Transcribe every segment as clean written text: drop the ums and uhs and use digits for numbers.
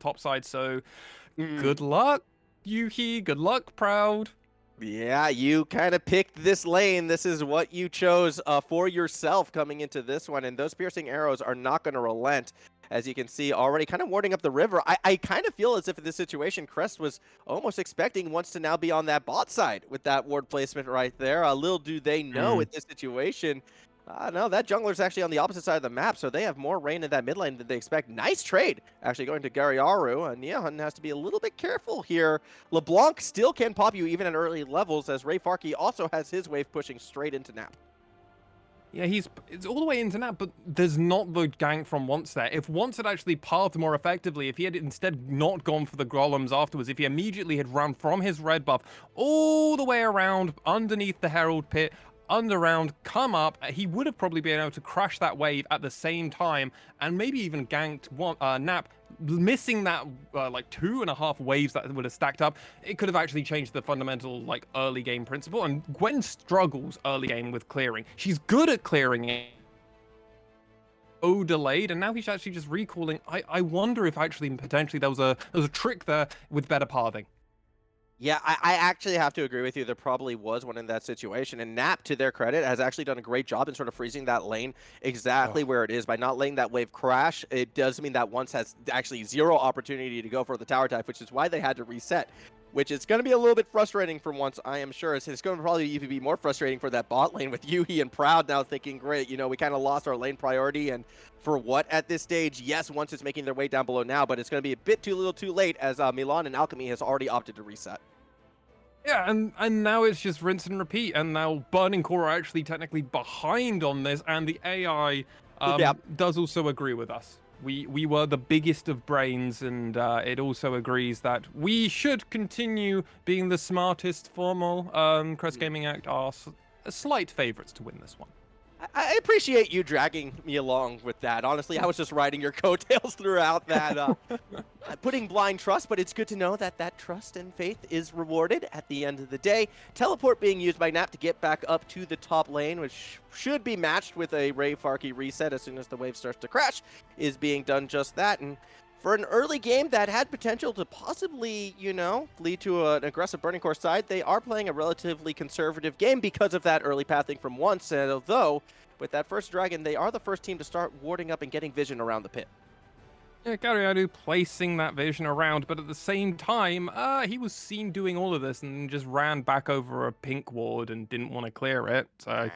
top side. So Mm. good luck, Yuhi. Good luck, Proud. Yeah, you kind of picked this lane. This is what you chose for yourself coming into this one, and those piercing arrows are not going to relent. As you can see, already kind of warding up the river. I kind of feel as if in this situation, Crest was almost expecting wants to now be on that bot side with that ward placement right there. Little do they know in this situation. No, that jungler's actually on the opposite side of the map, so they have more rain in that mid lane than they expect. Nice trade, actually going to Garyaru. Neahun has to be a little bit careful here. LeBlanc still can pop you even at early levels, as Ray Farkey also has his wave pushing straight into Nap. Yeah, it's all the way into that, but there's not the gank from Once there. If Once had actually pathed more effectively, if he had instead not gone for the golems afterwards, if he immediately had run from his red buff all the way around underneath the Herald pit, underground, come up, he would have probably been able to crash that wave at the same time and maybe even ganked Nap, missing that like 2.5 waves that would have stacked up. It could have actually changed the fundamental like early game principle. And Gwen struggles early game with clearing. She's good at clearing it. Oh, delayed, and now he's actually just recalling. I wonder if actually potentially there was a trick there with better pathing. Yeah, I actually have to agree with you. There probably was one in that situation. And Nap, to their credit, has actually done a great job in sort of freezing that lane exactly where it is by not letting that wave crash. It does mean that Once has actually zero opportunity to go for the tower dive, which is why they had to reset. Which is going to be a little bit frustrating for Once, I am sure. It's going to probably even be more frustrating for that bot lane with Yuhi and Proud now thinking, great, we kind of lost our lane priority. And for what at this stage? Yes, Once is making their way down below now, but it's going to be a bit too little too late as Milan and Alchemy has already opted to reset. Yeah, and now it's just rinse and repeat, and now Burning Core are actually technically behind on this, and the AI does also agree with us. We were the biggest of brains, and it also agrees that we should continue being the smartest. Formal Crest Gaming Act are slight favorites to win this one. I appreciate you dragging me along with that. Honestly, I was just riding your coattails throughout that, putting blind trust, but it's good to know that that trust and faith is rewarded at the end of the day. Teleport being used by Nap to get back up to the top lane, which should be matched with a Ray Farkey reset as soon as the wave starts to crash, is being done just that. And for an early game that had potential to possibly, lead to an aggressive Burning Core side, they are playing a relatively conservative game because of that early pathing from Once. And although, with that first dragon, they are the first team to start warding up and getting vision around the pit. Yeah, Garyaru placing that vision around, but at the same time, he was seen doing all of this and just ran back over a pink ward and didn't want to clear it. So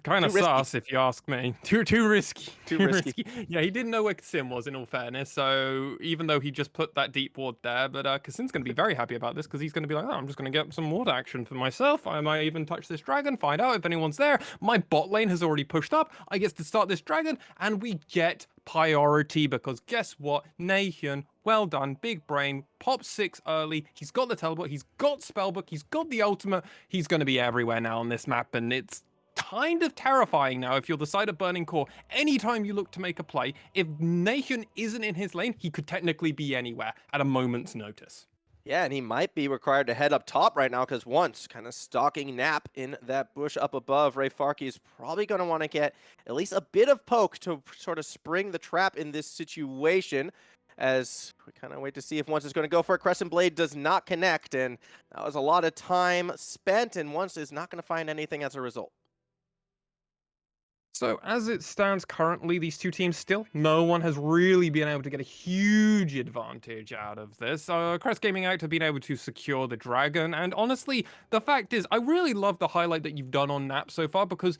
kind of sus, if you ask me. Too risky. Too risky. Yeah, he didn't know where Kasim was, in all fairness. So even though he just put that deep ward there, but Kasim's going to be very happy about this because he's going to be like, oh, I'm just going to get some ward action for myself. I might even touch this dragon, find out if anyone's there. My bot lane has already pushed up. I get to start this dragon, and we get priority because guess what? Nahyun, well done, big brain, pop 6 early. He's got the teleport, he's got spellbook, he's got the ultimate. He's going to be everywhere now on this map, and it's kind of terrifying now if you're the side of Burning Core. Anytime you look to make a play, if Nahyun isn't in his lane, he could technically be anywhere at a moment's notice. Yeah, and he might be required to head up top right now because Once kind of stalking Nap in that bush up above. Ray Farkey is probably going to want to get at least a bit of poke to sort of spring the trap in this situation, as we kind of wait to see if Once is going to go for it. Crescent Blade does not connect, and that was a lot of time spent, and Once is not going to find anything as a result. So as it stands currently, these two teams still, no one has really been able to get a huge advantage out of this. Crest Gaming Act have been able to secure the dragon, and honestly, the fact is, I really love the highlight that you've done on Nap so far, because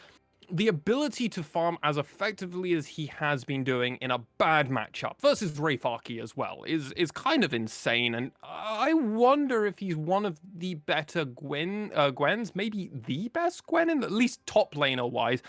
the ability to farm as effectively as he has been doing in a bad matchup versus Ray Farkey as well is kind of insane, and I wonder if he's one of the better Gwens, maybe the best Gwen, in at least top laner wise,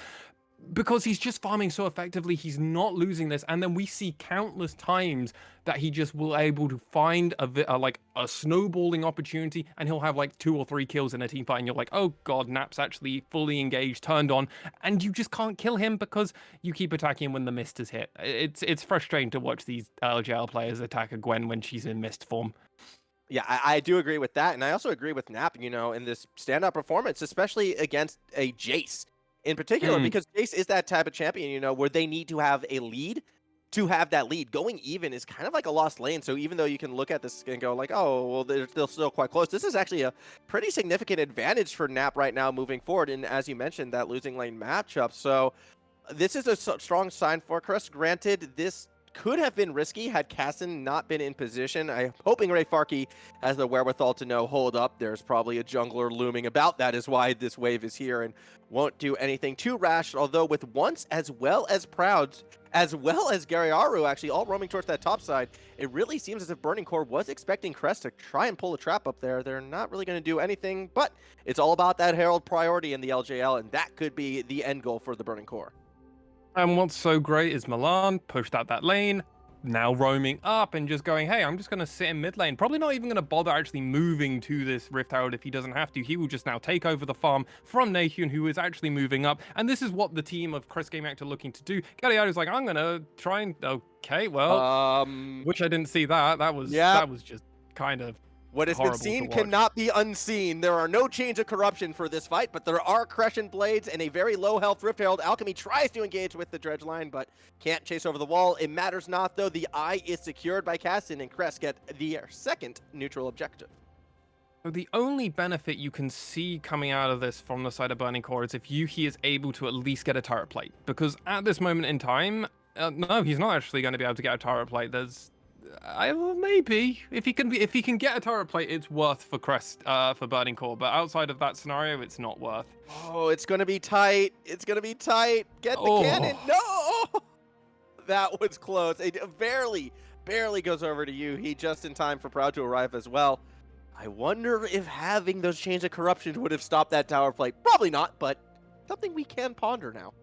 because he's just farming so effectively. He's not losing this, and then we see countless times that he just will able to find a snowballing opportunity, and he'll have like 2 or 3 kills in a team fight, and you're like, oh god, Nap's actually fully engaged, turned on, and you just can't kill him because you keep attacking him when the mist is hit. It's frustrating to watch these LJL players attack a Gwen when she's in mist form. Yeah, I do agree with that, and I also agree with Nap, in this standout performance, especially against a Jace in particular, because Jace is that type of champion, where they need to have a lead to have that lead. Going even is kind of like a lost lane. So even though you can look at this and go like, oh, well, they're still quite close. This is actually a pretty significant advantage for Nap right now moving forward. And as you mentioned, that losing lane matchup. So this is a strong sign for Crest. Granted, this could have been risky had Casson not been in position. I'm hoping Ray Farkey has the wherewithal to know, hold up, there's probably a jungler looming about. That is why this wave is here and won't do anything too rash. Although with Once as well as Prouds, as well as Gariaru actually all roaming towards that top side, it really seems as if Burning Core was expecting Crest to try and pull a trap up there. They're not really going to do anything, but it's all about that Herald priority in the LJL, and that could be the end goal for the Burning Core. And what's so great is Milan pushed out that lane, now roaming up and just going, hey, I'm just going to sit in mid lane. Probably not even going to bother actually moving to this Rift Herald if he doesn't have to. He will just now take over the farm from Nahyun, who is actually moving up. And this is what the team of Crest Gaming Act are looking to do. Galliardo's like, I'm going to try and... Okay, well, which I didn't see that. That was just kind of what has been seen cannot be unseen. There are no chains of corruption for this fight, but there are Crescent Blades and a very low health Rift Herald. Alchemy tries to engage with the Dredge line, but can't chase over the wall. It matters not, though. The eye is secured by Casson, and Crest get their second neutral objective. So the only benefit you can see coming out of this from the side of Burning Core is if Yuhi is able to at least get a turret plate. Because at this moment in time, no, he's not actually going to be able to get a turret plate. There's... maybe if he can get a turret plate, it's worth for Crest for Burning Core, but outside of that scenario, it's not worth. Oh, it's gonna be tight. It's gonna be tight. Get the cannon. No, that was close. It barely goes over to you. He just in time for Proud to arrive as well. I wonder if having those chains of corruption would have stopped that tower plate. Probably not, but something we can ponder now.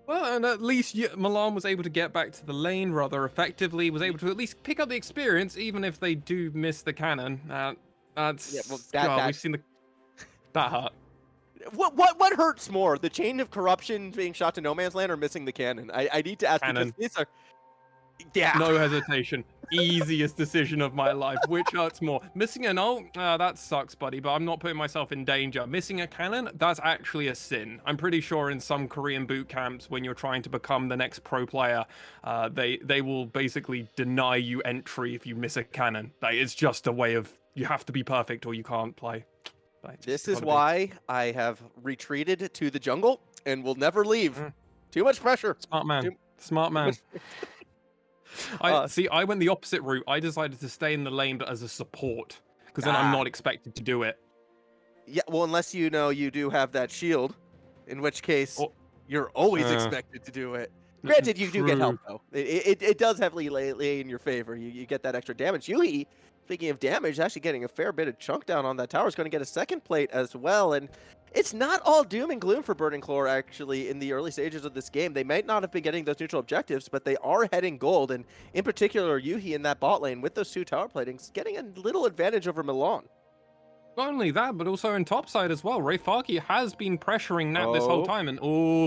Well, and at least Milan was able to get back to the lane rather effectively, was able to at least pick up the experience, even if they do miss the cannon. That's... Yeah, well, we've seen the... That hurt. What hurts more, the chain of corruption being shot to no man's land or missing the cannon? I need to ask cannon. Because these are... Yeah. No hesitation. Easiest decision of my life. Which hurts more? Missing an ult? That sucks, buddy, but I'm not putting myself in danger. Missing a cannon? That's actually a sin. I'm pretty sure in some Korean boot camps, when you're trying to become the next pro player, they will basically deny you entry if you miss a cannon. Like, it's just a way of, you have to be perfect or you can't play. This is why I have retreated to the jungle and will never leave. Too much pressure. Smart man. Smart man. I went the opposite route. I decided to stay in the lane, but as a support, because then I'm not expected to do it. Yeah, well, unless you know you do have that shield, in which case you're always expected to do it. Granted, you do get help, though. It does heavily lay in your favor. You get that extra damage. Yuhi, speaking of damage, actually getting a fair bit of chunk down on that tower, is going to get a second plate as well. And it's not all doom and gloom for Burning Core, actually, in the early stages of this game. They might not have been getting those neutral objectives, but they are heading gold. And in particular, Yuhi in that bot lane with those two tower platings, getting a little advantage over Milan. Not only that, but also in topside as well. Ray Farkey has been pressuring Nat this whole time, and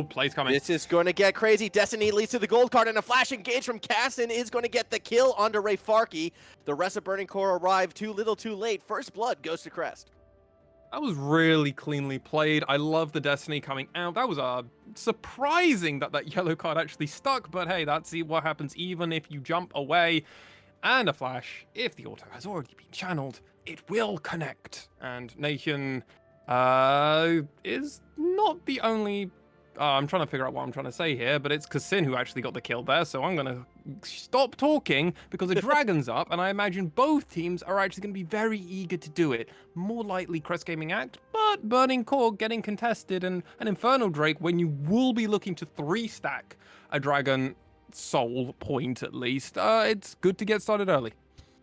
plays coming. This is going to get crazy. Destiny leads to the gold card, and a flash engage from Casson is going to get the kill onto Ray Farkey. The rest of Burning Core arrive too little too late. First blood goes to Crest. That was really cleanly played. I love the Destiny coming out. That was surprising that yellow card actually stuck, but hey, that's what happens even if you jump away. And a flash, if the auto has already been channeled, it will connect. And Nahyun is not the only... I'm trying to figure out what I'm trying to say here, but it's Kassin who actually got the kill there, so I'm going to stop talking because the dragon's up, and I imagine both teams are actually going to be very eager to do it. More likely Crest Gaming Act, but Burning Core getting contested, and an Infernal Drake when you will be looking to 3-stack a dragon soul point at least. It's good to get started early.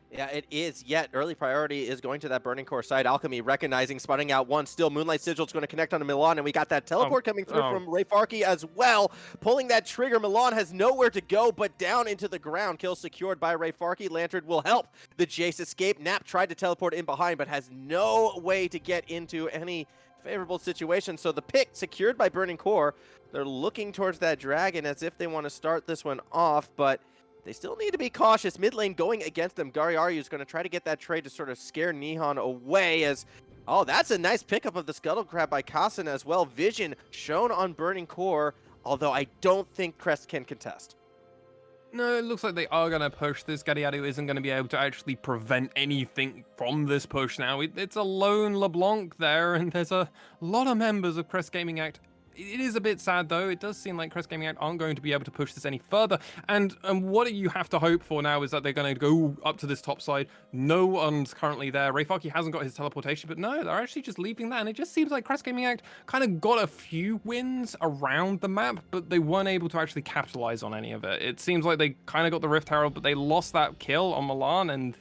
Yeah, it is. Yet early priority is going to that Burning Core side. Alchemy recognizing, spotting out one. Still, Moonlight Sigil's going to connect onto Milan, and we got that teleport coming through from Ray Farkey as well. Pulling that trigger, Milan has nowhere to go but down into the ground. Kill secured by Ray Farkey. Lantern will help the Jace escape. Nap tried to teleport in behind, but has no way to get into any favorable situation. So the pick secured by Burning Core. They're looking towards that dragon as if they want to start this one off, but they still need to be cautious. Mid lane going against them. Gariaru is going to try to get that trade to sort of scare Nihon away as... Oh, that's a nice pickup of the Scuttle Crab by Kassan as well. Vision shown on Burning Core, although I don't think Crest can contest. No, it looks like they are going to push this. Gadiadu isn't going to be able to actually prevent anything from this push now. It's a lone LeBlanc there, and there's a lot of members of Crest Gaming Act. It is a bit sad, though. It does seem like Crest Gaming Act aren't going to be able to push this any further. And what you have to hope for now is that they're going to go up to this top side. No one's currently there. Rayfaki hasn't got his teleportation, but no, they're actually just leaving that. And it just seems like Crest Gaming Act kind of got a few wins around the map, but they weren't able to actually capitalize on any of it. It seems like they kind of got the Rift Herald, but they lost that kill on Milan, and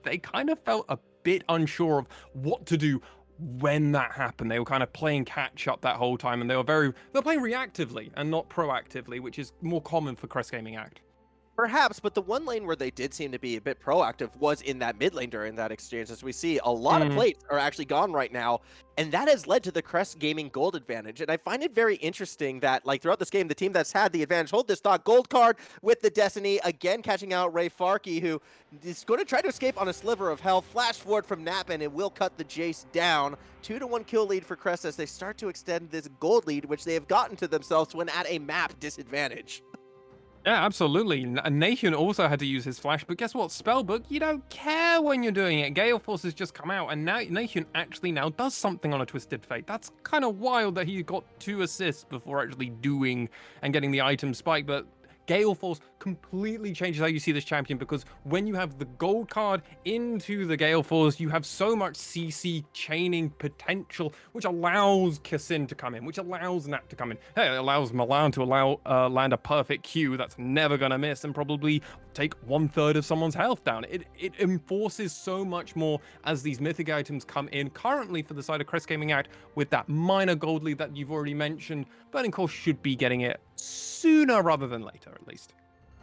they kind of felt a bit unsure of what to do when that happened. They were kind of playing catch up that whole time, and they're playing reactively and not proactively, which is more common for Crest Gaming Act. Perhaps, but the one lane where they did seem to be a bit proactive was in that mid lane during that exchange. As we see, a lot of plates are actually gone right now, and that has led to the Crest Gaming gold advantage. And I find it very interesting that, like, throughout this game, the team that's had the advantage hold this thought gold card with the Destiny, again catching out Ray Farkey, who is going to try to escape on a sliver of health. Flash forward from Nap, and it will cut the Jace down. 2-1 kill lead for Crest as they start to extend this gold lead, which they have gotten to themselves when at a map disadvantage. Yeah, absolutely. Nathan also had to use his flash, but guess what? Spellbook, you don't care when you're doing it. Gale Force has just come out, and now Nathan actually now does something on a Twisted Fate. That's kind of wild that he got 2 assists before actually doing and getting the item spike, but Gale Force completely changes how you see this champion, because when you have the gold card into the Gale Force, you have so much CC chaining potential, which allows Kassin to come in, which allows Nap to come in. Hey, it allows Milan to land a perfect Q that's never going to miss and probably take 1/3 of someone's health down. It enforces so much more as these mythic items come in. Currently, for the side of Crest Gaming Act, with that minor gold lead that you've already mentioned, Burning Core should be getting it sooner rather than later, at least.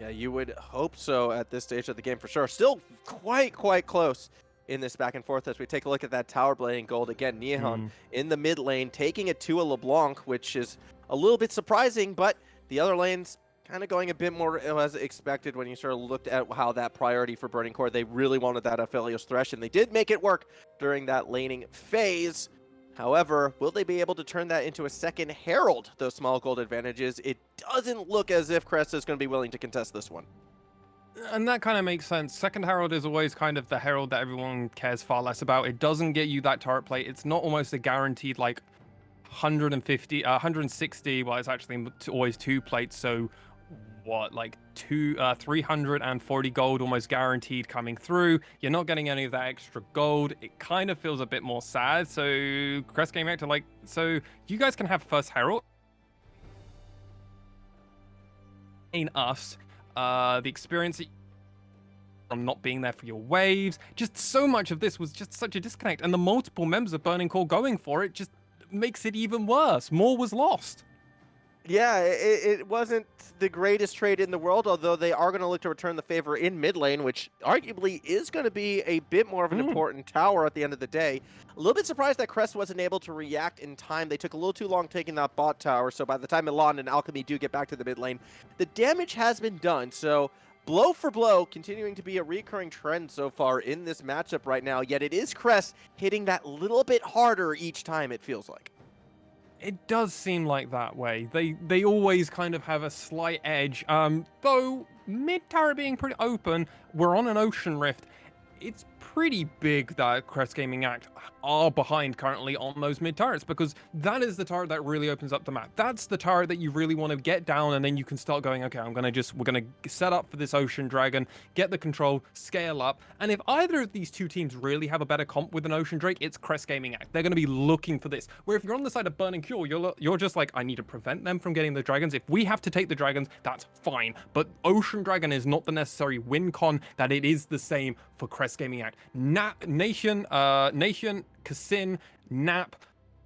Yeah, you would hope so at this stage of the game for sure. Still quite close in this back and forth as we take a look at that tower blading gold. Again, Nihon in the mid lane, taking it to a LeBlanc, which is a little bit surprising, but the other lanes kind of going a bit more as expected when you sort of looked at how that priority for Burning Core, they really wanted that Aphelios Thresh, and they did make it work during that laning phase. However, will they be able to turn that into a second Herald, those small gold advantages? It doesn't look as if Crest is going to be willing to contest this one. And that kind of makes sense. Second Herald is always kind of the Herald that everyone cares far less about. It doesn't get you that turret plate. It's not almost a guaranteed, like, 160, well, it's actually always 2 plates, so what, like 340 gold almost guaranteed coming through. You're not getting any of that extra gold. It kind of feels a bit more sad. So Crest came out to, like, so you guys can have first Herald in us, the experience from not being there for your waves. Just so much of this was just such a disconnect, and the multiple members of Burning Core going for it just makes it even worse. More was lost. Yeah, it wasn't the greatest trade in the world, although they are going to look to return the favor in mid lane, which arguably is going to be a bit more of an important tower at the end of the day. A little bit surprised that Crest wasn't able to react in time. They took a little too long taking that bot tower, so by the time Milan and Alchemy do get back to the mid lane, the damage has been done. So blow for blow, continuing to be a recurring trend so far in this matchup right now, yet it is Crest hitting that little bit harder each time, it feels like. It does seem like that way. They always kind of have a slight edge. Though mid turret being pretty open, we're on an ocean rift. It's pretty big that Crest Gaming Act are behind currently on those mid turrets, because that is the turret that really opens up the map. That's the turret that you really want to get down, and then you can start going, okay, we're gonna set up for this ocean dragon, get the control, scale up. And if either of these two teams really have a better comp with an ocean drake, it's Crest Gaming Act. They're gonna be looking for this. Where if you're on the side of Burning Cure, you're just like, I need to prevent them from getting the dragons. If we have to take the dragons, that's fine. But ocean dragon is not the necessary win con that it is the same for Crest Gaming Act. Nation, Kassin, Nap,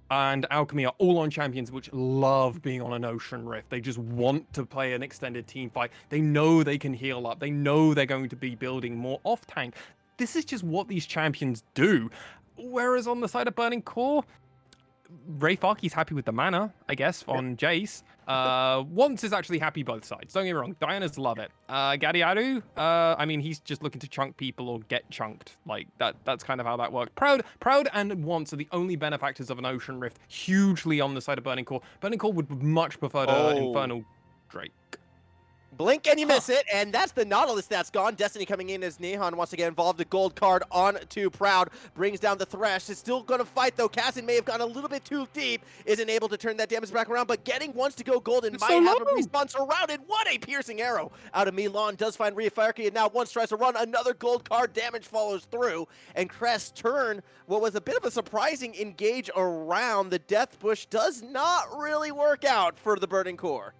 and Alchemy are all on champions which love being on an ocean rift. They just want to play an extended team fight. They know they can heal up. They know they're going to be building more off tank. This is just what these champions do. Whereas on the side of Burning Core, Ray Farkey's happy with the mana, I guess, on Jace. Once is actually happy both sides. Don't get me wrong. Diana's love it. Gadiadu, I mean, he's just looking to chunk people or get chunked. Like, that's kind of how that works. Proud and Once are the only benefactors of an Ocean Rift, hugely on the side of Burning Core. Burning Core would much prefer Infernal Drake. Blink and you miss it, and that's the Nautilus that's gone. Destiny coming in as Nehan wants to get involved. The gold card on to Proud. Brings down the Thresh. Is still going to fight, though. Cassin may have gone a little bit too deep. Isn't able to turn that damage back around, but getting wants to go golden. It's might so have a low. respawn surrounded. What a piercing arrow out of Milan. Does find Riafarki, and now once tries to run. Another gold card. Damage follows through, and Crest turn what was a bit of a surprising engage around. The Death Bush does not really work out for the Burning Core.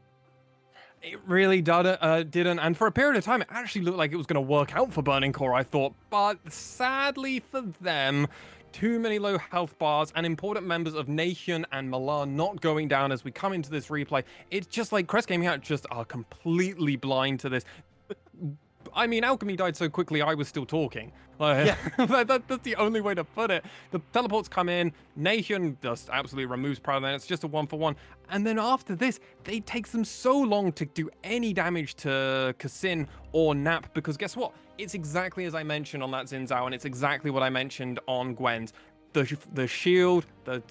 It really didn't, and for a period of time, it actually looked like it was going to work out for Burning Core, I thought, but sadly for them, too many low health bars and important members of Nation and Milan not going down as we come into this replay. It's just like Crest Gaming out just are completely blind to this. I mean, Alchemy died so quickly, I was still talking. Yeah. That's the only way to put it. The teleports come in, Nation just absolutely removes Proud, and it's just a 1-for-1. And then after this, it takes them so long to do any damage to Kassin or Nap, because guess what? It's exactly as I mentioned on that Xin Zhao, and it's exactly what I mentioned on Gwen's. The shield, the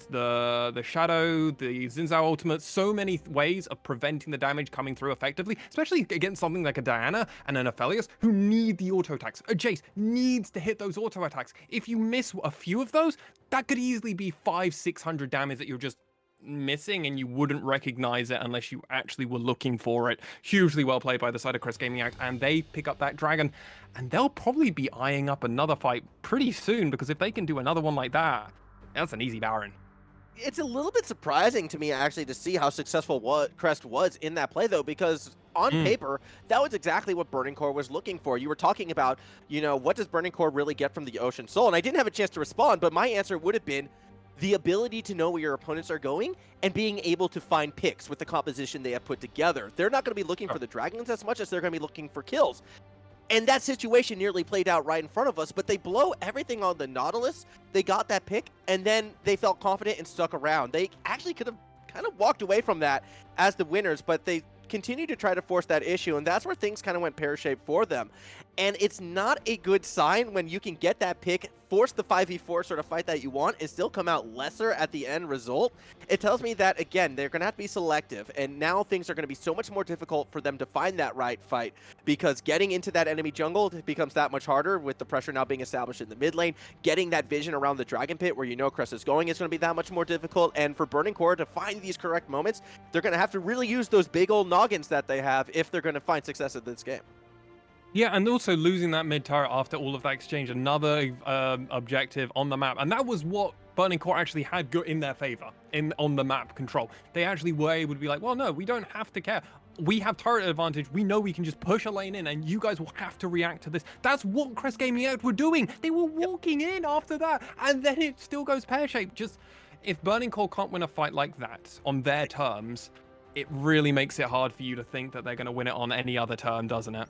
shadow, the Xin Zhao ultimate, so many ways of preventing the damage coming through effectively, especially against something like a Diana and an Aphelios who need the auto attacks. A Jace needs to hit those auto attacks. If you miss a few of those, that could easily be 500-600 damage that you're just missing, and you wouldn't recognize it unless you actually were looking for it. Hugely well played by the side of Crest Gaming Act, and they pick up that dragon, and they'll probably be eyeing up another fight pretty soon, because if they can do another one like that, that's an easy Baron. It's a little bit surprising to me, actually, to see how successful Crest was in that play, though, because on paper, that was exactly what Burning Core was looking for. You were talking about, you know, what does Burning Core really get from the Ocean Soul? And I didn't have a chance to respond, but my answer would have been the ability to know where your opponents are going and being able to find picks with the composition they have put together. They're not going to be looking for the dragons as much as they're going to be looking for kills. And that situation nearly played out right in front of us, but they blow everything on the Nautilus. They got that pick, and then they felt confident and stuck around. They actually could have kind of walked away from that as the winners, but they continue to try to force that issue, and that's where things kind of went pear-shaped for them. And it's not a good sign when you can get that pick, force the 5v4 sort of fight that you want, and still come out lesser at the end result. It tells me that, again, they're going to have to be selective, and now things are going to be so much more difficult for them to find that right fight, because getting into that enemy jungle becomes that much harder with the pressure now being established in the mid lane. Getting that vision around the Dragon Pit where you know Crest is going is going to be that much more difficult, and for Burning Core to find these correct moments, they're going to have to really use those big old noggins that they have if they're going to find success at this game. Yeah, and also losing that mid turret after all of that exchange, another objective on the map. And that was what Burning Core actually had good in their favor on the map control. They actually were able to be like, well, no, we don't have to care. We have turret advantage. We know we can just push a lane in, and you guys will have to react to this. That's what Crest Gaming Out were doing. They were walking in after that, and then it still goes pear-shaped. Just, if Burning Core can't win a fight like that on their terms, it really makes it hard for you to think that they're going to win it on any other term, doesn't it?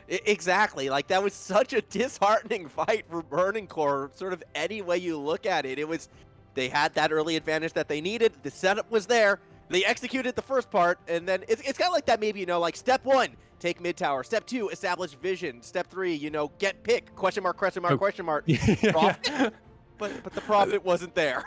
Exactly. Like, that was such a disheartening fight for Burning Core, sort of any way you look at it. They had that early advantage that they needed. The setup was there. They executed the first part, and then it's kind of like that, maybe, you know, like step 1, take mid tower. Step 2, establish vision. Step 3, you know, get pick, question mark, question mark, question mark. Profit. But the profit wasn't there.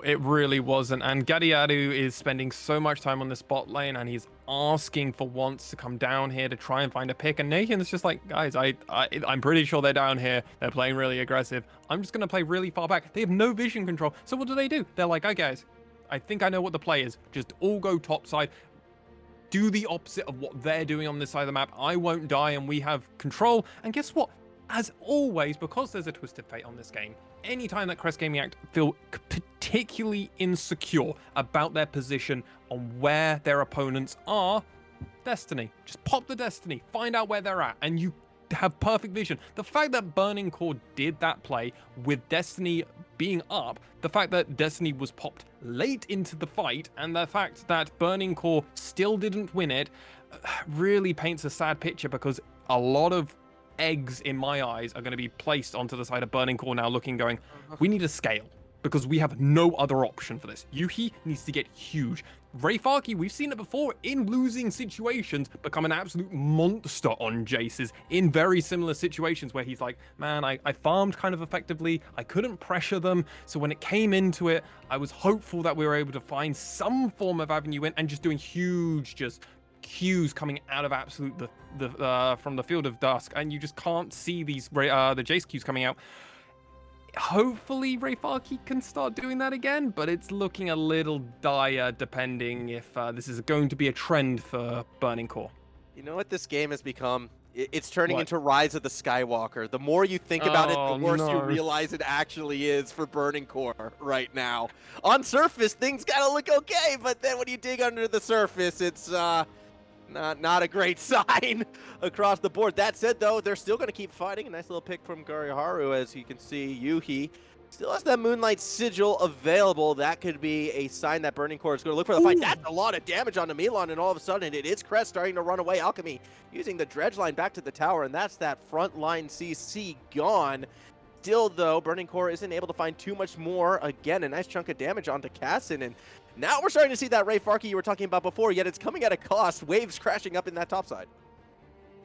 It really wasn't, and Gadiadu is spending so much time on the spot lane, and he's asking for once to come down here to try and find a pick, and Nathan's just like, guys, I'm pretty sure they're down here, they're playing really aggressive, I'm just gonna play really far back. They have no vision control, so what do? They're like, okay guys, I think I know what the play is, just all go top side, do the opposite of what they're doing on this side of the map, I won't die and we have control. And guess what? As always, because there's a twisted fate on this game, anytime that Crest Gaming Act feel particularly insecure about their position on where their opponents are, Destiny. Just pop the Destiny, find out where they're at, and you have perfect vision. The fact that Burning Core did that play with Destiny being up, the fact that Destiny was popped late into the fight, and the fact that Burning Core still didn't win it, really paints a sad picture, because a lot of eggs in my eyes are going to be placed onto the side of Burning Core now, looking, going, we need to scale, because we have no other option for this. Yuhi needs to get huge. Riafarki, we've seen it before in losing situations, become an absolute monster on Jaces in very similar situations where he's like, man, I farmed kind of effectively, I couldn't pressure them, so when it came into it, I was hopeful that we were able to find some form of avenue in, and just doing huge hues coming out of Absolute from the Field of Dusk, and you just can't see these the Jace cues coming out. Hopefully Rayfarki can start doing that again, but it's looking a little dire depending if this is going to be a trend for Burning Core. You know what this game has become? It's turning What? into Rise of the Skywalker. The more you think about it, the Oh, worse you no. realize it actually is for Burning Core right now. On surface, things kind of look okay, but then when you dig under the surface, it's not a great sign across the board. That said, though, they're still going to keep fighting. A nice little pick from Gariharu, as you can see. Yuhi still has that Moonlight Sigil available. That could be a sign that Burning Core is going to look for the fight. That's a lot of damage onto Milan, and all of a sudden it is Crest starting to run away. Alchemy using the dredge line back to the tower, and that's that front line CC gone. Still, though, Burning Core isn't able to find too much more. Again, a nice chunk of damage onto Cassin, and now we're starting to see that Rayfarki you were talking about before, yet it's coming at a cost. Waves crashing up in that top side.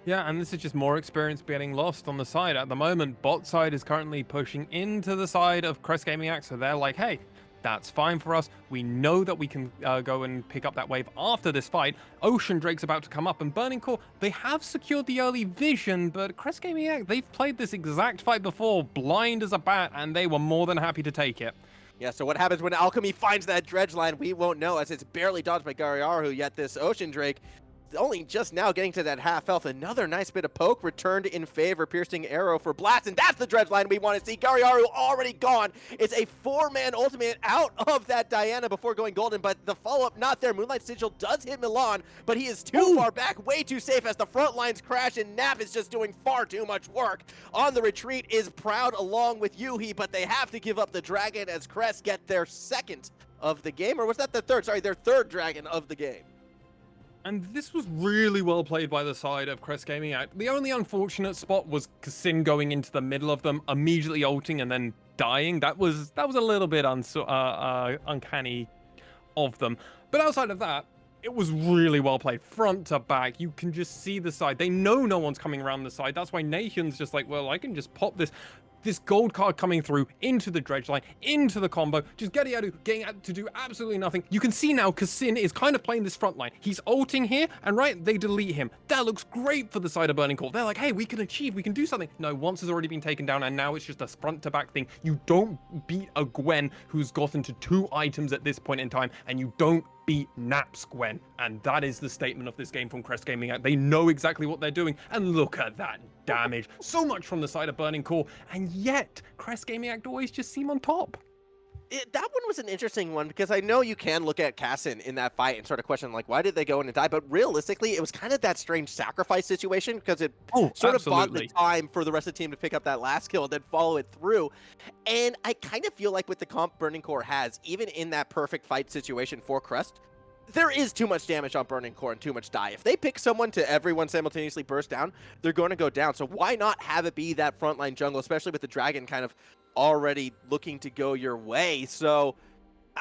Yeah, and this is just more experience getting lost on the side. At the moment, bot side is currently pushing into the side of Crest Gaming Act, so they're like, hey, that's fine for us. We know that we can go and pick up that wave after this fight. Ocean Drake's about to come up, and Burning Core, they have secured the early vision, but Crest Gaming Act, they've played this exact fight before, blind as a bat, and they were more than happy to take it. Yeah, so what happens when Alchemy finds that dredge line? We won't know, as it's barely dodged by Gariharu, yet this Ocean Drake only just now getting to that half health. Another nice bit of poke returned in favor. Piercing arrow for Blast, and that's the dredge line we want to see. Gariharu already gone. It's a 4-man ultimate out of that Diana before going golden, but the follow-up not there. Moonlight Sigil does hit Milan, but he is too far back, way too safe as the front lines crash, and Nap is just doing far too much work. On the retreat is Proud along with Yuhi, but they have to give up the dragon as Crest get their second of the game, or was that the third? Sorry, their third dragon of the game. And this was really well played by the side of Crest Gaming Act. The only unfortunate spot was Kassin going into the middle of them, immediately ulting and then dying. That was a little bit uncanny of them. But outside of that, it was really well played, front to back. You can just see the side. They know no one's coming around the side. That's why Nathan's just like, well, I can just pop this gold card coming through into the dredge line, into the combo, just getting out to do absolutely nothing. You can see now Kassin is kind of playing this front line. He's ulting here, and right, they delete him. That looks great for the side of Burning Core. They're like, hey, we can do something. No, once has already been taken down, and now it's just a front to back thing. You don't beat a Gwen who's gotten to 2 items at this point in time, and you don't beat Nap's Gwen. And that is the statement of this game from Crest Gaming Act. They know exactly what they're doing, and look at that damage. So much from the side of Burning Core, and yet Crest Gaming Act always just seem on top. That one was an interesting one, because I know you can look at Cassin in that fight and sort of question, like, why did they go in and die? But realistically, it was kind of that strange sacrifice situation, because it sort of bought the time for the rest of the team to pick up that last kill and then follow it through. And I kind of feel like with the comp Burning Core has, even in that perfect fight situation for Crest, there is too much damage on Burning Core and too much die. If they pick someone to everyone simultaneously burst down, they're going to go down. So why not have it be that frontline jungle, especially with the dragon kind of already looking to go your way? So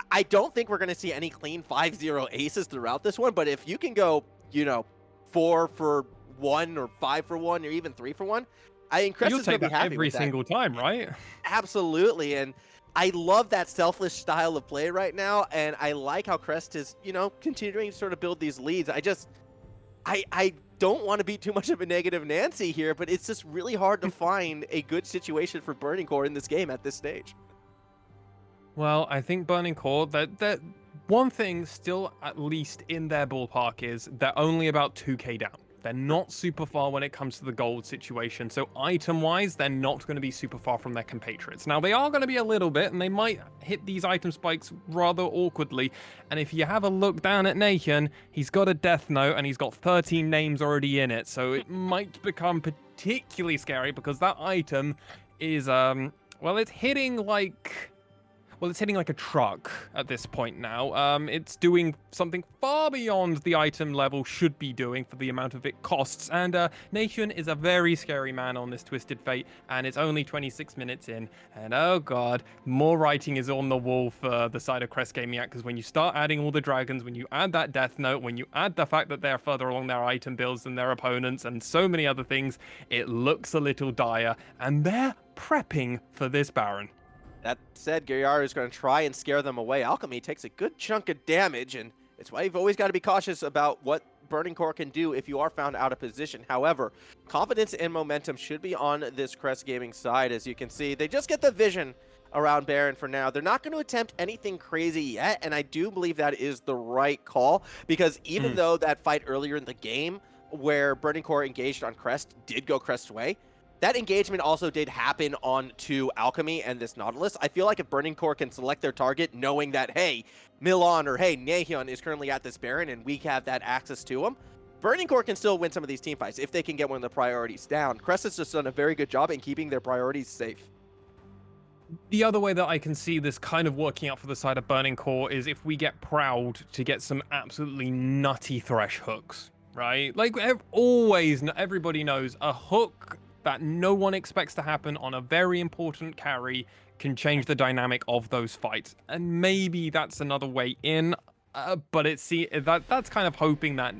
I don't think we're going to see any clean 5-0 aces throughout this one, but if you can go, 4 for 1 or 5 for 1 or even 3 for 1, I think Crest is going to be happy every with that. single time, right? Absolutely. And I love that selfless style of play right now, and I like how Crest is, continuing to sort of build these leads. I don't want to be too much of a negative Nancy here, but it's just really hard to find a good situation for Burning Core in this game at this stage. Well, I think Burning Core, that one thing still at least in their ballpark is they're only about 2k down. They're not super far when it comes to the gold situation. So item-wise, they're not going to be super far from their compatriots. Now, they are going to be a little bit, and they might hit these item spikes rather awkwardly. And if you have a look down at Nathan, he's got a death note, and he's got 13 names already in it. So it might become particularly scary, because that item is, it's hitting like... Well, it's hitting like a truck at this point now. It's doing something far beyond the item level should be doing for the amount of it costs. And Nation is a very scary man on this Twisted Fate, and it's only 26 minutes in. And oh god, more writing is on the wall for the side of Crest Gaming Act, because when you start adding all the dragons, when you add that Death Note, when you add the fact that they're further along their item builds than their opponents, and so many other things, it looks a little dire, and they're prepping for this Baron. That said, Gariharu is going to try and scare them away. Alchemy takes a good chunk of damage, and it's why you've always got to be cautious about what Burning Core can do if you are found out of position. However, confidence and momentum should be on this Crest Gaming side. As you can see, they just get the vision around Baron for now. They're not going to attempt anything crazy yet, and I do believe that is the right call, because even though that fight earlier in the game where Burning Core engaged on Crest did go Crest's way, that engagement also did happen onto Alchemy and this Nautilus. I feel like if Burning Core can select their target knowing that, hey, Milan or hey, Nahyun is currently at this Baron and we have that access to him, Burning Core can still win some of these team fights if they can get one of the priorities down. Crest has just done a very good job in keeping their priorities safe. The other way that I can see this kind of working out for the side of Burning Core is if we get Proud to get some absolutely nutty Thresh hooks, right? Like always, everybody knows a hook that no one expects to happen on a very important carry can change the dynamic of those fights. And maybe that's another way in, but that's kind of hoping that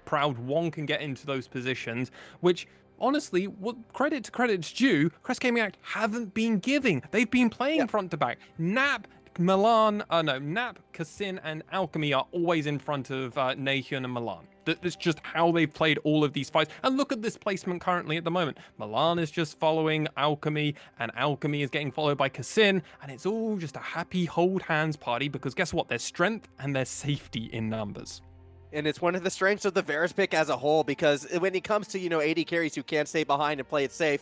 Proud one can get into those positions, which honestly, what credit's due, Crest Gaming Act haven't been giving. They've been playing front to back. Nap, Kassin, and Alchemy are always in front of Nahyun and Milan. That's just how they've played all of these fights. And look at this placement currently at the moment. Milan is just following Alchemy, and Alchemy is getting followed by Kassin, and it's all just a happy hold hands party, because guess what? There's strength and there's safety in numbers. And it's one of the strengths of the Varus pick as a whole, because when it comes to, AD carries who can't stay behind and play it safe,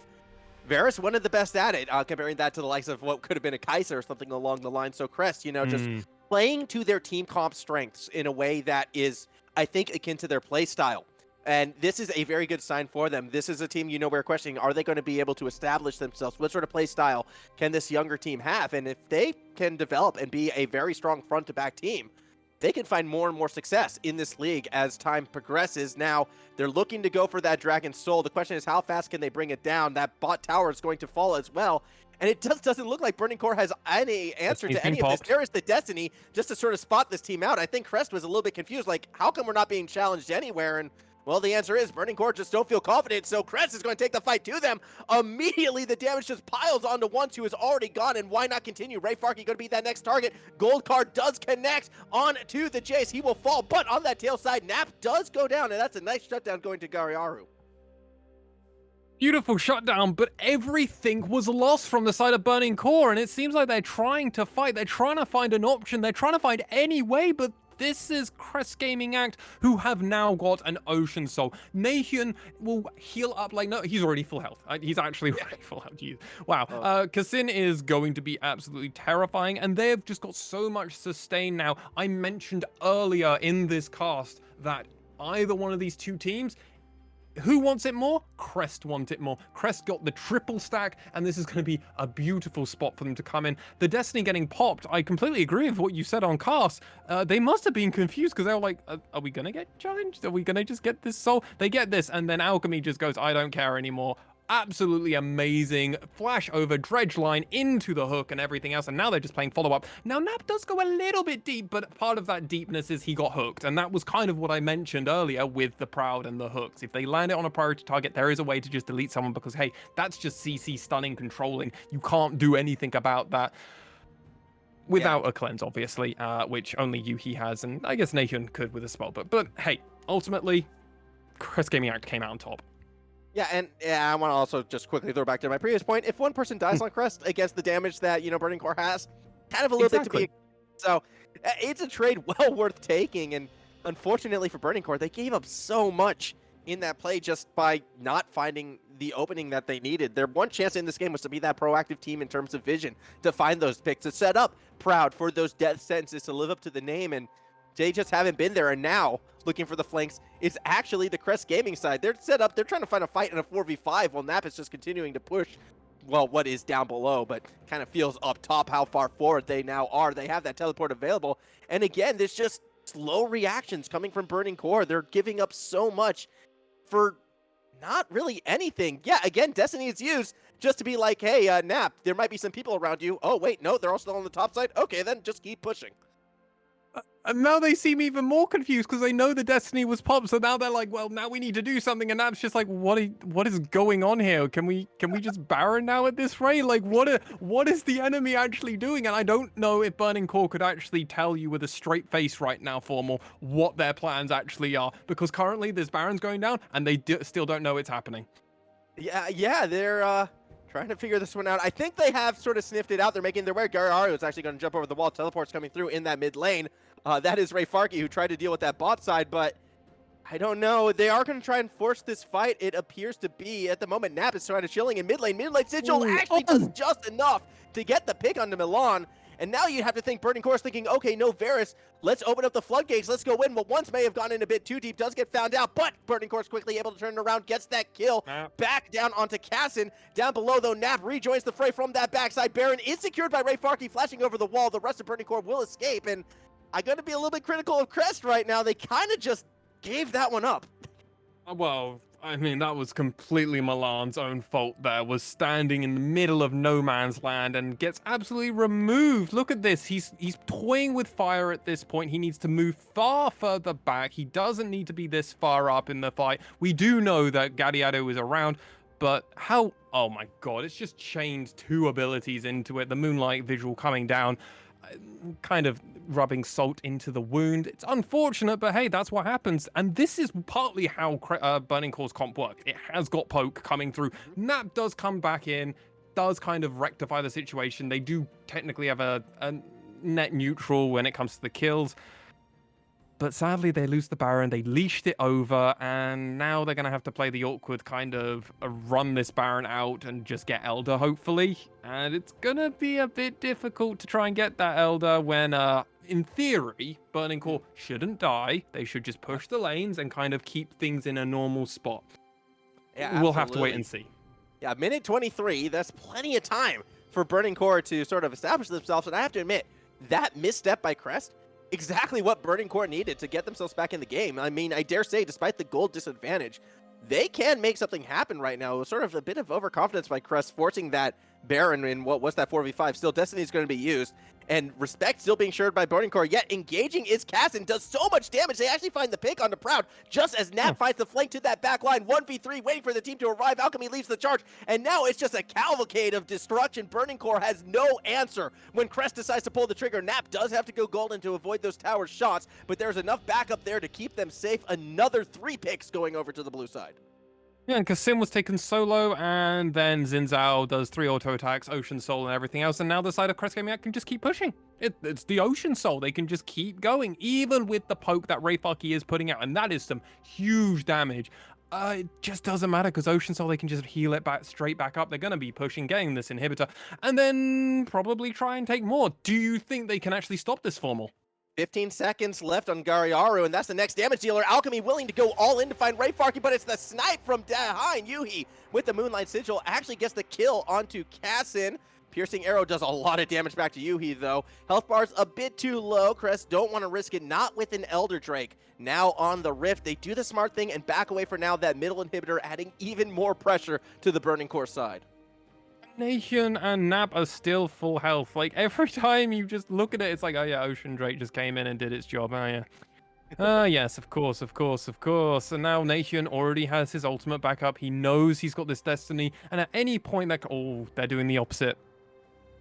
Varus, one of the best at it, comparing that to the likes of what could have been a Kai'Sa or something along the line. So Crest, just playing to their team comp strengths in a way that is, I think, akin to their play style. And this is a very good sign for them. This is a team, we're questioning, are they going to be able to establish themselves? What sort of play style can this younger team have? And if they can develop and be a very strong front-to-back team, they can find more and more success in this league as time progresses. Now, they're looking to go for that Dragon Soul. The question is, how fast can they bring it down? That bot tower is going to fall as well. And it just doesn't look like Burning Core has any answer to any of this. There is the Destiny just to sort of spot this team out. I think Crest was a little bit confused, like, how come we're not being challenged anywhere? And well, the answer is Burning Core just don't feel confident, so Crest is going to take the fight to them. Immediately, the damage just piles onto Once, who is already gone, and why not continue? Ray Farkey going to be that next target. Gold card does connect on to the Jace. He will fall, but on that tail side, Nap does go down, and that's a nice shutdown going to Gariaru. Beautiful shutdown, but everything was lost from the side of Burning Core, and it seems like they're trying to fight. They're trying to find an option. They're trying to find any way, but this is Crest Gaming Act, who have now got an Ocean Soul. Nahyun will heal up like, no, he's already full health. He's actually already full health. Jeez. Wow. Kassin is going to be absolutely terrifying, and they've just got so much sustain now. I mentioned earlier in this cast that either one of these two teams, who wants it more? Crest want it more. Crest got the triple stack, and this is going to be a beautiful spot for them to come in. The Destiny getting popped, I completely agree with what you said on cast. They must have been confused, because they were like, are we going to get challenged? Are we going to just get this soul? They get this, and then Alchemy just goes, I don't care anymore. Absolutely amazing flash over dredge line into the hook and everything else, and now they're just playing follow-up. Now Nap does go a little bit deep, but part of that deepness is he got hooked, and that was kind of what I mentioned earlier with the Proud and the hooks. If they land it on a priority target, there is a way to just delete someone, because hey, that's just CC stunning controlling. You can't do anything about that without a cleanse, obviously, which only Yuhi has, and I guess Nahyun could with a spell, but hey, ultimately Crest Gaming Act came out on top. Yeah, and I want to also just quickly throw back to my previous point. If one person dies on Crest against the damage that, Burning Core has, kind of a little bit to be... So, it's a trade well worth taking, and unfortunately for Burning Core, they gave up so much in that play just by not finding the opening that they needed. Their one chance in this game was to be that proactive team in terms of vision, to find those picks, to set up Proud for those death sentences, to live up to the name, and they just haven't been there. And now, looking for the flanks, it's actually the Crest Gaming side. They're set up, they're trying to find a fight in a 4v5, while Nap is just continuing to push, well, what is down below, but kind of feels up top how far forward they now are. They have that teleport available. And again, there's just slow reactions coming from Burning Core. They're giving up so much for not really anything. Yeah, again, Destiny is used just to be like, hey, Nap, there might be some people around you. Oh, wait, no, they're all still on the top side? Okay, then just keep pushing. And now they seem even more confused because they know the destiny was popped. So now they're like, well, now we need to do something. And Nap's just like, what is going on here? Can we just Baron now at this rate? Like, what is the enemy actually doing? And I don't know if Burning Core could actually tell you with a straight face right now, Formal, what their plans actually are. Because currently this Baron's going down and they still don't know it's happening. Yeah, they're trying to figure this one out. I think they have sort of sniffed it out. They're making their way. Gararu is actually going to jump over the wall. Teleport's coming through in that mid lane. That is Ray Farkey who tried to deal with that bot side, but I don't know. They are going to try and force this fight. It appears to be, at the moment, Nap is trying to chilling in mid lane. Mid lane Sigil actually does just enough to get the pick onto Milan. And now you have to think Burning Core is thinking, okay, no Varus, let's open up the floodgates, let's go in. What once may have gone in a bit too deep does get found out, but Burning Core is quickly able to turn it around, gets that kill, back down onto Cassin. Down below, though, Nap rejoins the fray from that backside. Baron is secured by Ray Farkey, flashing over the wall. The rest of Burning Core will escape, and I'm going to be a little bit critical of Crest right now. They kind of just gave that one up. Well, I mean, that was completely Milan's own fault there, was standing in the middle of no man's land and gets absolutely removed. Look at this. He's toying with fire at this point. He needs to move far further back. He doesn't need to be this far up in the fight. We do know that Gadiado is around, but how... Oh my god, it's just chained two abilities into it. The Moonlight Visual coming down, kind of rubbing salt into the wound. It's unfortunate, but hey, that's what happens. And this is partly how Burning Core's comp worked. It has got poke coming through. Nap does come back in, does kind of rectify the situation. They do technically have a net neutral when it comes to the kills. But sadly, they lose the Baron. They leashed it over, and now they're going to have to play the awkward kind of run this Baron out and just get Elder, hopefully. And it's going to be a bit difficult to try and get that Elder when, in theory, Burning Core shouldn't die. They should just push the lanes and kind of keep things in a normal spot. Yeah, we'll have to wait and see. Yeah, minute 23. That's plenty of time for Burning Core to sort of establish themselves. And I have to admit, that misstep by Crest, exactly what Burning Core needed to get themselves back in the game. I mean, I dare say, despite the gold disadvantage, they can make something happen right now. It was sort of a bit of overconfidence by Crest, forcing that Baron in what was that 4v5. Still, Destiny is going to be used, and Respect still being shared by Burning Core, yet engaging is Cassin, does so much damage. They actually find the pick onto Proud, just as Nap finds the flank to that back line. 1v3, waiting for the team to arrive. Alchemy leads the charge, and now it's just a cavalcade of destruction. Burning Core has no answer when Crest decides to pull the trigger. Nap does have to go golden to avoid those tower shots, but there's enough backup there to keep them safe. Another 3 picks going over to the blue side. Yeah, and Kasim was taken solo, and then Xin Zhao does 3 auto attacks, Ocean Soul, and everything else, and now the side of Crest Gaming can just keep pushing. It's the Ocean Soul. They can just keep going, even with the poke that Ray Farkey is putting out, and that is some huge damage. It just doesn't matter, because Ocean Soul, they can just heal it back straight back up. They're going to be pushing, getting this inhibitor, and then probably try and take more. Do you think they can actually stop this Formal? 15 seconds left on Gariaru, and that's the next damage dealer. Alchemy willing to go all in to find Ray Farkey, but it's the snipe from behind. Yuhi with the Moonlight Sigil actually gets the kill onto Cassin. Piercing Arrow does a lot of damage back to Yuhi, though. Health bar's a bit too low. Crest don't want to risk it, not with an Elder Drake. Now on the Rift, they do the smart thing and back away for now. That middle inhibitor adding even more pressure to the Burning Core side. Nation and Nap are still full health. Like, every time you just look at it, it's like, oh yeah, Ocean Drake just came in and did its job. Oh yeah. Yes, of course, of course, of course. And now Nation already has his ultimate backup. He knows he's got this destiny. And at any point, like, oh, they're doing the opposite.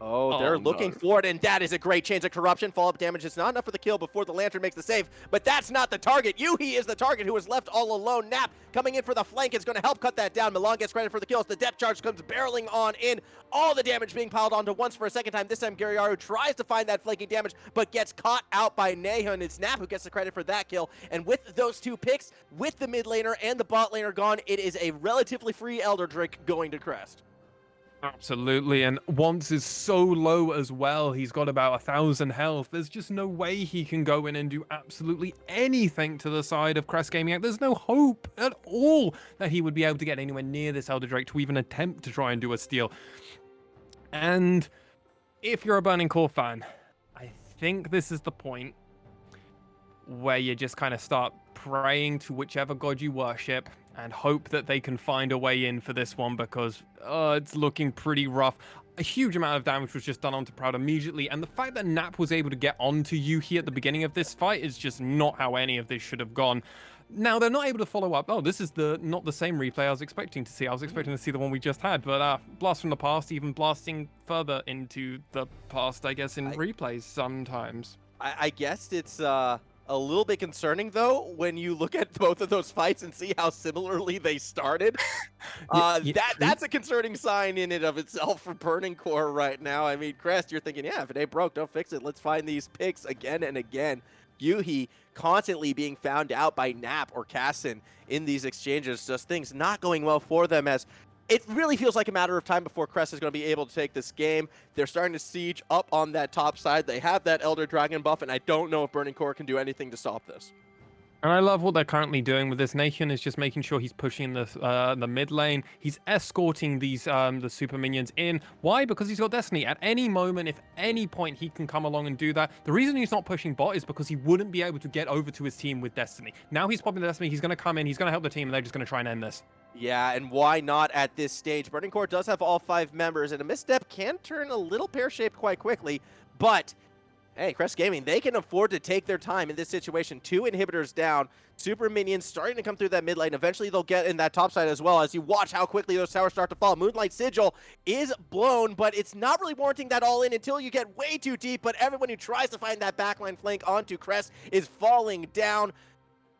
Oh, they're looking for it, and that is a great chance of corruption. Follow-up damage is not enough for the kill before the Lantern makes the save, but that's not the target. Yuhi is the target who was left all alone. Nap coming in for the flank is going to help cut that down. Milan gets credit for the kills. The depth charge comes barreling on in. All the damage being piled onto once for a second time. This time, Gariaru tries to find that flanking damage, but gets caught out by Nahun. It's Nap who gets the credit for that kill, and with those 2 picks, with the mid laner and the bot laner gone, it is a relatively free Elder Drake going to Crest. Absolutely, and Once is so low as well. He's got about 1,000 health. There's just no way he can go in and do absolutely anything to the side of Crest Gaming. There's no hope at all that he would be able to get anywhere near this Elder Drake to even attempt to try and do a steal. And if you're a Burning Core fan, I think this is the point where you just kind of start praying to whichever god you worship and hope that they can find a way in for this one, because it's looking pretty rough. a huge amount of damage was just done onto Proud immediately, and the fact that Nap was able to get onto Yuhi at the beginning of this fight is just not how any of this should have gone. Now, they're not able to follow up. Oh, this is not the same replay I was expecting to see. I was expecting to see the one we just had, but Blast from the Past, even blasting further into the past, I guess, in replays sometimes. I guess it's a little bit concerning, though, when you look at both of those fights and see how similarly they started. That's a concerning sign in and of itself for Burning Core right now. I mean, Crest, you're thinking, yeah, if it ain't broke, don't fix it. Let's find these picks again and again. Yuhi constantly being found out by Nap or Kassin in these exchanges, just things not going well for them, as it really feels like a matter of time before Crest is going to be able to take this game. They're starting to siege up on that top side. They have that Elder Dragon buff, and I don't know if Burning Core can do anything to stop this. And I love what they're currently doing with this. Nation is just making sure he's pushing the mid lane. He's escorting these the super minions in. Why? Because he's got Destiny. At any moment, if any point, he can come along and do that. The reason he's not pushing bot is because he wouldn't be able to get over to his team with Destiny. Now he's popping the Destiny. He's going to come in. He's going to help the team, and they're just going to try and end this. Yeah, and why not at this stage? Burning Core does have all 5 members, and a misstep can turn a little pear-shaped quite quickly, but hey, Crest Gaming, they can afford to take their time in this situation. 2 inhibitors down, super minions starting to come through that mid lane. Eventually, they'll get in that top side as well, as you watch how quickly those towers start to fall. Moonlight Sigil is blown, but it's not really warranting that all in until you get way too deep, but everyone who tries to find that backline flank onto Crest is falling down.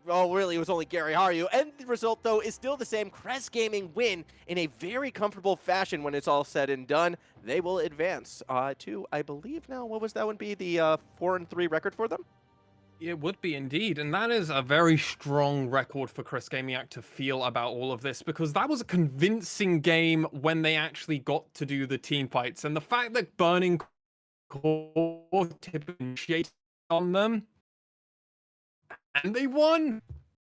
Oh, really, it was only Gary Haru. And the result, though, is still the same. Crest Gaming win in a very comfortable fashion when it's all said and done. They will advance to, I believe now, what was that one be? The 4-3 record for them? It would be indeed, and that is a very strong record for Crest Gaming to feel about all of this, because that was a convincing game when they actually got to do the team fights, and the fact that Burning Core initiated on them, and they won,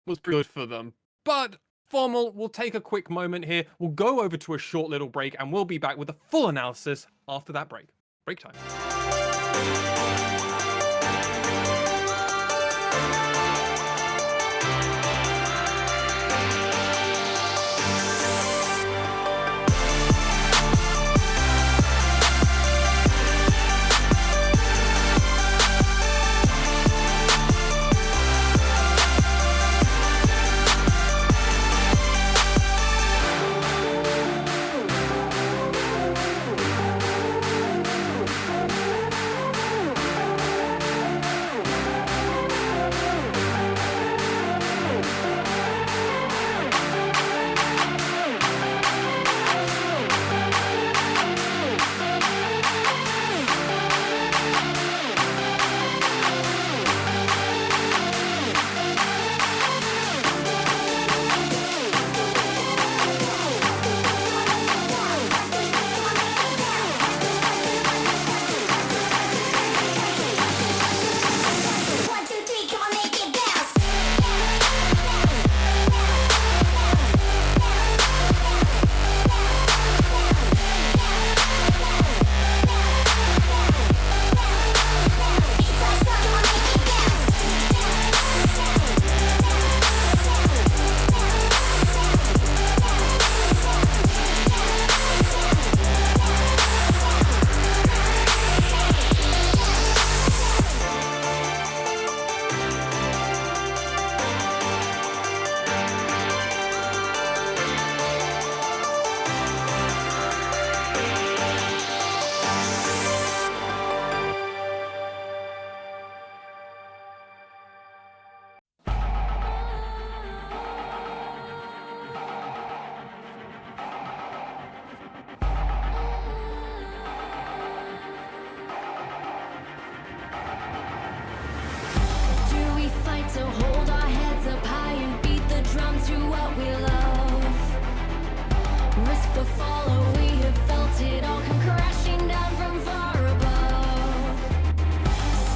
was pretty good for them. But Formal, we'll take a quick moment here, we'll go over to a short little break, and we'll be back with a full analysis after that break. Break time. So hold our heads up high and beat the drum to what we love. Risk the fall, oh, we have felt it all come crashing down from far above.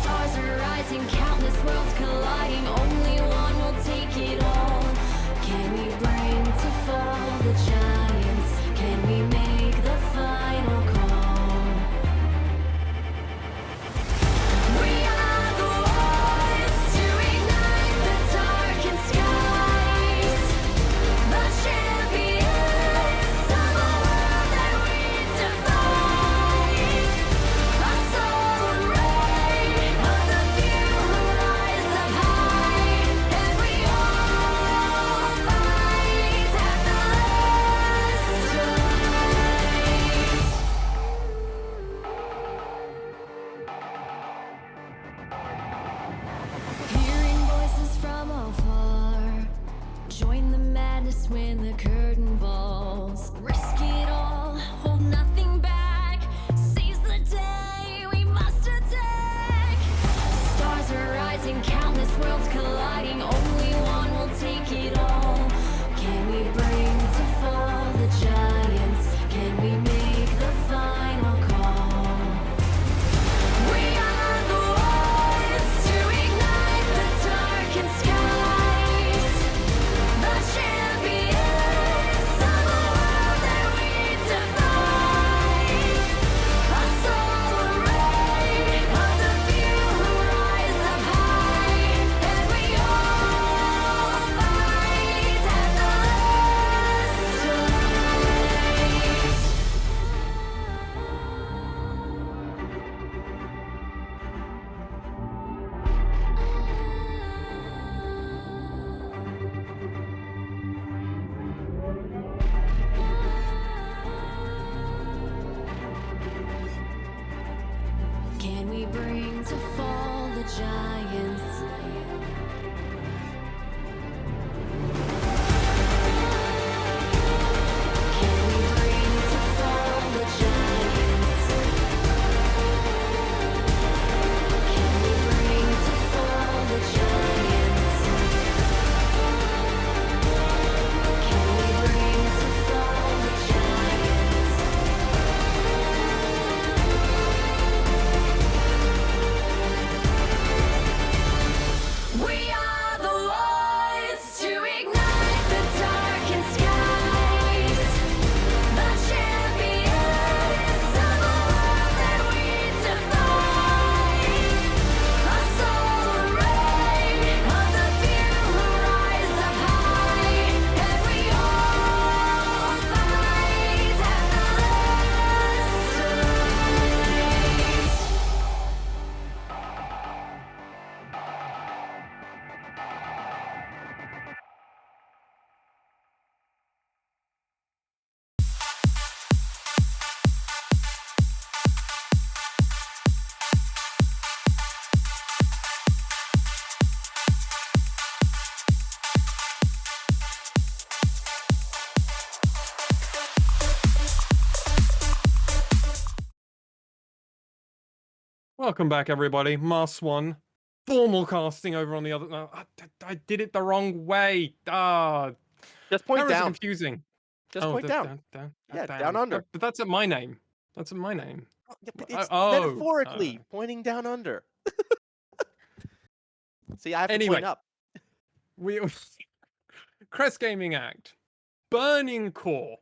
Stars are rising, countless worlds colliding. Only one will take it all. Can we bring to fall the giants? Can we make the final call? We are the ones to ignite the we bring to fall the giants? Can we bring to fall the giants? Can we bring to fall the giants? Can we bring to fall the giants? We are the ones to ignite the darkened skies, the champions of the world that we defy. A solar ray of the few who rise up high, and we all fight at the last light. Welcome back, everybody. Mars One, formal casting over on the other. No, I did it the wrong way. Just point Errors are down. confusing. Just point down. Yeah, down under. But that's at my name. That's at my name. Oh, yeah, but it's Oh, metaphorically pointing down under. See, I have to Anyway. point up. we Crest Gaming Act, Burning Core.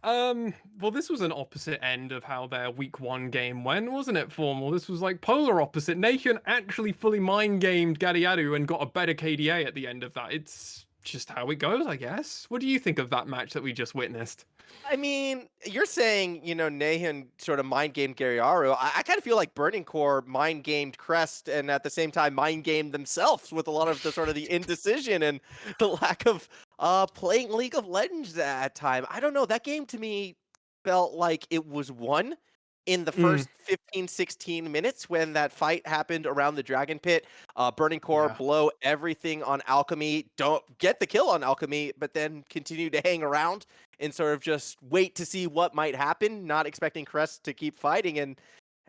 Well, this was an opposite end of how their week 1 game went, wasn't it, Formal? This was like polar opposite. Nation actually fully mind gamed Gadiadu and got a better KDA at the end of that. It's just how it goes, I guess. What do you think of that match that we just witnessed? I mean, you're saying, Nahan sort of mind gamed Gariaru. I kind of feel like Burning Core mind gamed Crest and at the same time mind gamed themselves with a lot of the sort of the indecision and the lack of playing League of Legends at time. I don't know. That game to me felt like it was won in the first 15, 16 minutes when that fight happened around the Dragon Pit. Burning Core Yeah. blow everything on Alchemy, don't get the kill on Alchemy, but then continue to hang around and sort of just wait to see what might happen, not expecting Crest to keep fighting. And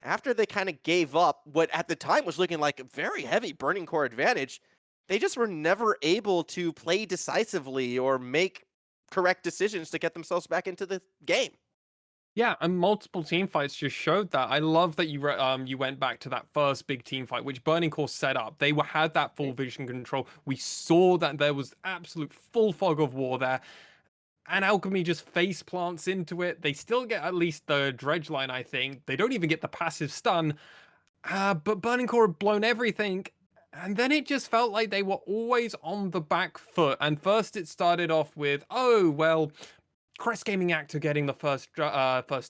after they kind of gave up what at the time was looking like a very heavy Burning Core advantage, they just were never able to play decisively or make correct decisions to get themselves back into the game. Yeah, and multiple team fights just showed that. I love that you went back to that first big team fight, which Burning Core set up. They had that full vision control. We saw that there was absolute full fog of war there. And Alchemy just face plants into it. They still get at least the dredge line, I think. They don't even get the passive stun. But Burning Core had blown everything. And then it just felt like they were always on the back foot. And first it started off with, oh, well, Crest Gaming Act are getting the first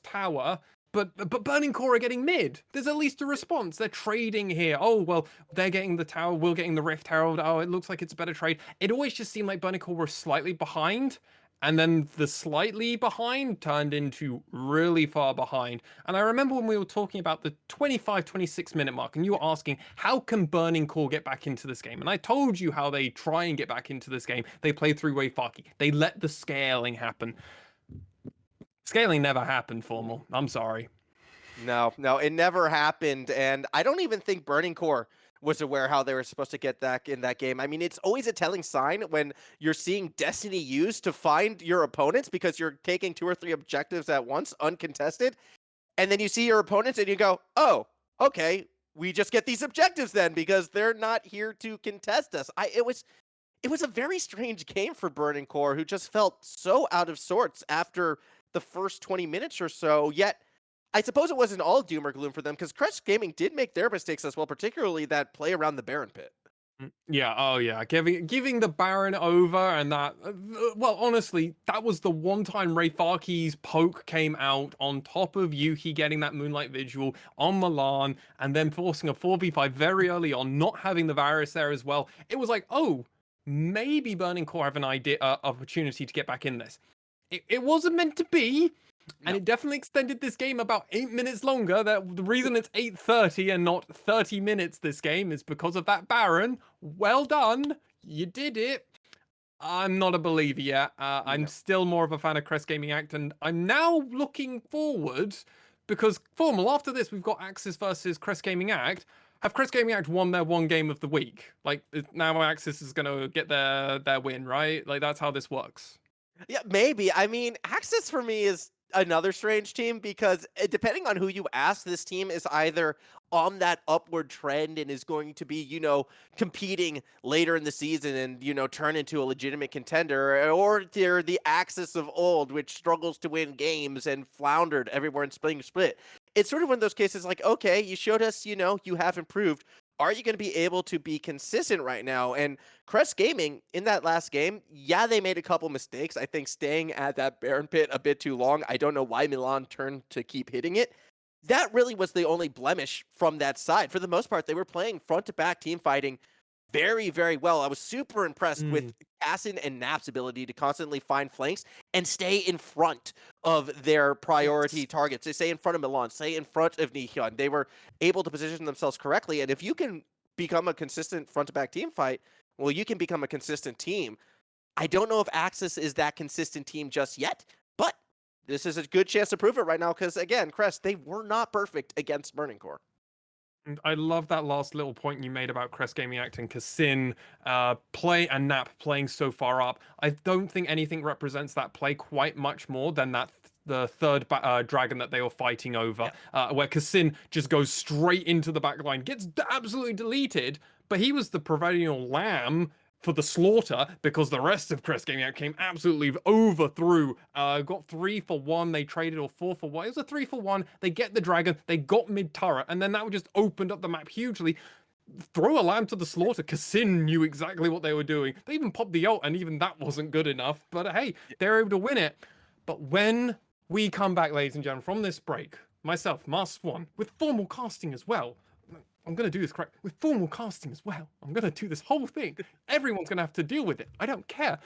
tower. But Burning Core are getting mid. There's at least a response. They're trading here. Oh, well, they're getting the tower. We're getting the Rift Herald. Oh, it looks like it's a better trade. It always just seemed like Burning Core were slightly behind. And then the slightly behind turned into really far behind. And I remember when we were talking about the 25, 26 minute mark, and you were asking, how can Burning Core get back into this game? And I told you how they try and get back into this game. They play three-way Faki. They let the scaling happen. Scaling never happened, Formal. I'm sorry. No, it never happened. And I don't even think Burning Core was aware how they were supposed to get that in that game. I mean, it's always a telling sign when you're seeing Destiny used to find your opponents because you're taking 2 or 3 objectives at once, uncontested. And then you see your opponents and you go, oh, okay, we just get these objectives then because they're not here to contest us. It was a very strange game for Burning Core, who just felt so out of sorts after the first 20 minutes or so, yet I suppose it wasn't all doom or gloom for them because Crest Gaming did make their mistakes as well, particularly that play around the Baron Pit. Yeah, oh yeah, giving the Baron over and that. Well, honestly, that was the one time Rayfaki's poke came out on top of Yuki getting that Moonlight Vigil on Milan and then forcing a 4v5 very early on, not having the Varus there as well. It was like, oh, maybe Burning Core have an opportunity to get back in this. It wasn't meant to be. And No. it definitely extended this game about 8 minutes longer. That the reason it's 8:30 and not 30 minutes this game is because of that Baron. Well done. You did it. I'm not a believer yet. I'm No. still more of a fan of Crest Gaming Act, and I'm now looking forward because Formal, after this, we've got Axis versus Crest Gaming Act. Have Crest Gaming Act won their one game of the week? Like now Axis is gonna get their win, right? Like that's how this works. Yeah, maybe. I mean, Axis for me is another strange team because depending on who you ask, this team is either on that upward trend and is going to be, competing later in the season and, turn into a legitimate contender, or they're the Axis of old, which struggles to win games and floundered everywhere in split. It's sort of one of those cases like, okay, you showed us, you have improved. Are you going to be able to be consistent right now? And Crest Gaming in that last game, yeah, they made a couple mistakes. I think staying at that Baron pit a bit too long. I don't know why Milan turned to keep hitting it. That really was the only blemish from that side. For the most part, they were playing front to back team fighting very, very well. I was super impressed with Cassin and Nap's ability to constantly find flanks and stay in front of their priority targets. They stay in front of Milan, stay in front of Nihyun. They were able to position themselves correctly. And if you can become a consistent front to back team fight, well, you can become a consistent team. I don't know if Axis is that consistent team just yet, but this is a good chance to prove it right now because, again, Crest, they were not perfect against Burning Core. And I love that last little point you made about Crest Gaming Act and Cassin play and Nap playing so far up. I don't think anything represents that play quite much more than the third dragon that they were fighting over, where Cassin just goes straight into the back line, gets absolutely deleted, but he was the proverbial lamb for the slaughter because the rest of Crest Gaming Act came absolutely overthrew. Got 3 for 1. They traded, or 4 for 1. It was a 3 for 1. They get the dragon. They got mid turret, and then that just opened up the map hugely. Throw a lamb to the slaughter. Cassin knew exactly what they were doing. They even popped the ult, and even that wasn't good enough. But hey, they're able to win it. But when we come back, ladies and gentlemen, from this break, myself, Master Swan, with formal casting as well. I'm going to do this correct with formal casting as well. I'm going to do this whole thing. Everyone's going to have to deal with it. I don't care.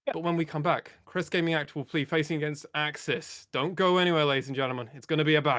But when we come back, Crest Gaming Act will be facing against Axis. Don't go anywhere, ladies and gentlemen. It's going to be a bang.